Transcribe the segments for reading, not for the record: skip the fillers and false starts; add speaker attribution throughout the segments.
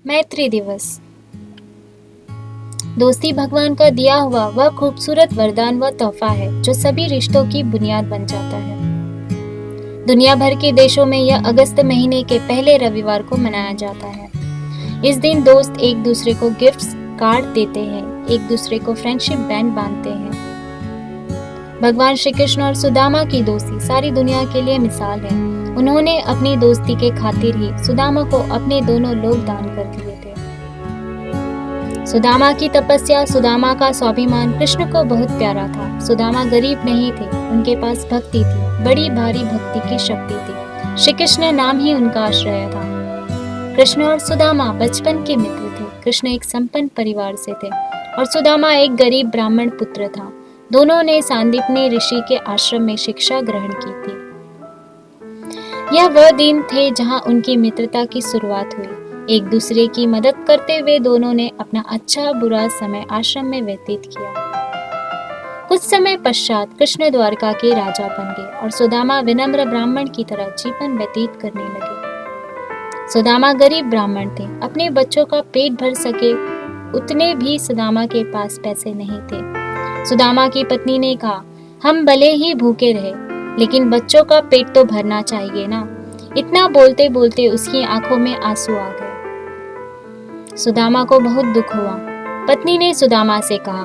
Speaker 1: मैत्री दिवस। दोस्ती भगवान का दिया हुआ वह खूबसूरत वरदान व तोहफा है जो सभी रिश्तों की बुनियाद बन जाता है। दुनिया भर के देशों में यह अगस्त महीने के पहले रविवार को मनाया जाता है। इस दिन दोस्त एक दूसरे को गिफ्ट्स, कार्ड देते हैं, एक दूसरे को फ्रेंडशिप बैंड बांधते हैं। भगवान श्री कृष्ण और सुदामा की दोस्ती सारी दुनिया के लिए मिसाल है। उन्होंने अपनी दोस्ती के खातिर ही सुदामा को अपने दोनों लोक दान कर दिए थे। सुदामा की तपस्या, सुदामा का स्वाभिमान कृष्ण को बहुत प्यारा था। सुदामा गरीब नहीं थे, उनके पास भक्ति थी, बड़ी भारी भक्ति की शक्ति थी। श्री कृष्ण नाम ही उनका आश्रय था। कृष्ण और सुदामा बचपन के मित्र थे। कृष्ण एक संपन्न परिवार से थे और सुदामा एक गरीब ब्राह्मण पुत्र था। दोनों ने सांदीपनी ऋषि के आश्रम में शिक्षा ग्रहण की थी। यह वह दिन थे जहां उनकी मित्रता की शुरुआत हुई। एक दूसरे की मदद करते हुए दोनों ने अपना अच्छा बुरा समय आश्रम में व्यतीत किया। कुछ समय पश्चात कृष्ण द्वारका के राजा बन गए और सुदामा विनम्र ब्राह्मण की तरह जीवन व्यतीत करने लगे। सुदामा गरीब ब्राह्मण थे, अपने बच्चों का पेट भर सके उतने भी सुदामा के पास पैसे नहीं थे। सुदामा की पत्नी ने कहा, हम भले ही भूखे रहे लेकिन बच्चों का पेट तो भरना चाहिए ना। इतना बोलते बोलते उसकी आंखों में आंसू आ गए। सुदामा को बहुत दुख हुआ। पत्नी ने सुदामा से कहा,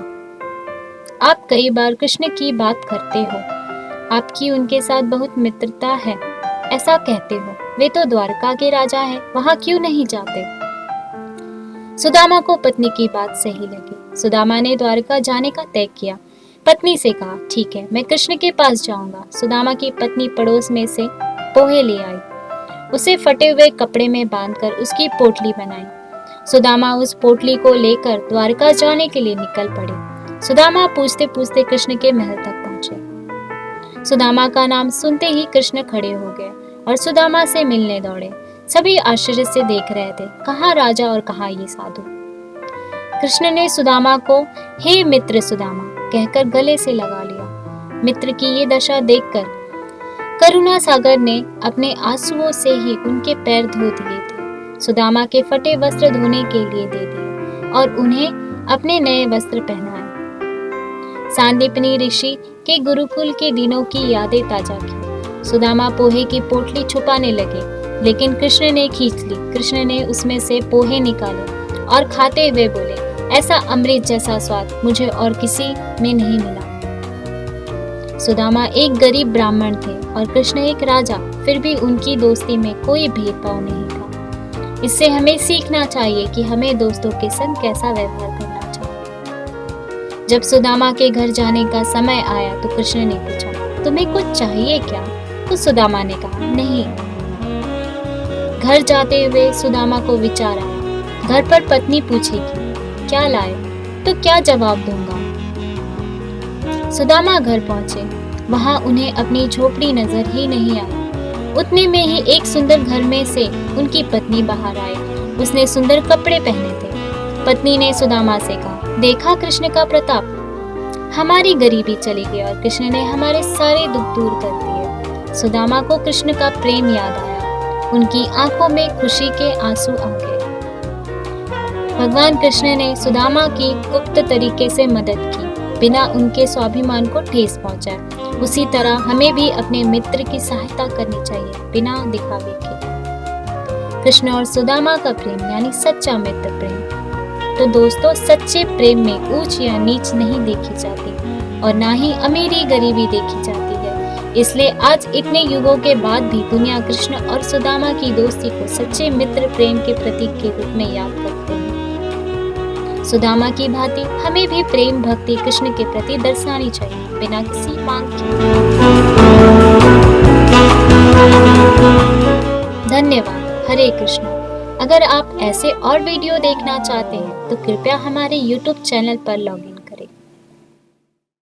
Speaker 1: आप कई बार कृष्ण की बात करते हो, आपकी उनके साथ बहुत मित्रता है, ऐसा कहते हो। वे तो द्वारका के राजा हैं, वहां क्यों नहीं जाते? सुदामा को पत्नी की बात सही लगी। सुदामा ने द्वारका जाने का तय किया। पत्नी से कहा, ठीक है, मैं कृष्ण के पास जाऊंगा। सुदामा की पत्नी पड़ोस में से पोहे ले आई, उसे फटे हुए कपड़े में बांधकर उसकी पोटली बनाई। सुदामा उस पोटली को लेकर द्वारका जाने के लिए निकल पड़े। सुदामा पूछते पूछते कृष्ण के महल तक पहुंचे। सुदामा का नाम सुनते ही कृष्ण खड़े हो गए और सुदामा से मिलने दौड़े। सभी आश्चर्य से देख रहे थे, कहाँ राजा और कहाँ ये साधु। कृष्ण ने सुदामा को हे मित्र सुदामा कहकर गले से लगा लिया। मित्र की ये दशा देखकर करुणा सागर ने अपने आंसुओं से ही उनके पैर धो दिए थे। सुदामा के फटे वस्त्र धोने के लिए दे दिए और उन्हें अपने नए वस्त्र पहनाए। सांदीपनी ऋषि के गुरुकुल के दिनों की यादें ताजा की। सुदामा पोहे की पोटली छुपाने लगे लेकिन कृष्ण ने खींच ली। कृष्ण ने उसमें से पोहे निकाले और खाते हुए बोले, ऐसा अमृत जैसा स्वाद मुझे और किसी में नहीं मिला। सुदामा एक गरीब ब्राह्मण थे और कृष्ण एक राजा, फिर भी उनकी दोस्ती में कोई भेदभाव नहीं था। इससे हमें सीखना चाहिए कि हमें दोस्तों के संग कैसा व्यवहार करना चाहिए। जब सुदामा के घर जाने का समय आया तो कृष्ण ने पूछा, तुम्हें कुछ चाहिए क्या? तो सुदामा ने कहा, नहीं। घर जाते हुए सुदामा को विचार आया, घर पर पत्नी पूछेगी क्या लाए, तो क्या जवाब दूंगा। सुदामा घर पहुंचे, वहां उन्हें अपनी झोपड़ी नजर ही नहीं आई। उतने में ही एक सुंदर घर में से उनकी पत्नी बाहर आई। उसने सुंदर कपड़े पहने थे। पत्नी ने सुदामा से कहा, देखा कृष्ण का प्रताप, हमारी गरीबी चली गई और कृष्ण ने हमारे सारे दुख दूर कर दिए। सुदामा को कृष्ण का प्रेम याद आया। उनकी आंखों में खुशी के आंसू आ गए। भगवान कृष्ण ने सुदामा की गुप्त तरीके से मदद की, बिना उनके स्वाभिमान को ठेस पहुंचाए। उसी तरह हमें भी अपने मित्र की सहायता करनी चाहिए, बिना दिखावे के। कृष्ण और सुदामा का प्रेम यानी सच्चा मित्र प्रेम। तो दोस्तों, सच्चे प्रेम में ऊंच या नीच नहीं देखी जाती और ना ही अमीरी गरीबी देखी जाती है। इसलिए आज इतने युगों के बाद भी दुनिया कृष्ण और सुदामा की दोस्ती को सच्चे मित्र प्रेम के प्रतीक के रूप में याद करते हैं। सुदामा की भांति हमें भी प्रेम भक्ति कृष्ण के प्रति दर्शानी चाहिए, बिना किसी मांग के। धन्यवाद। हरे कृष्ण। अगर आप ऐसे और वीडियो देखना चाहते हैं तो कृपया हमारे YouTube चैनल पर लॉग इन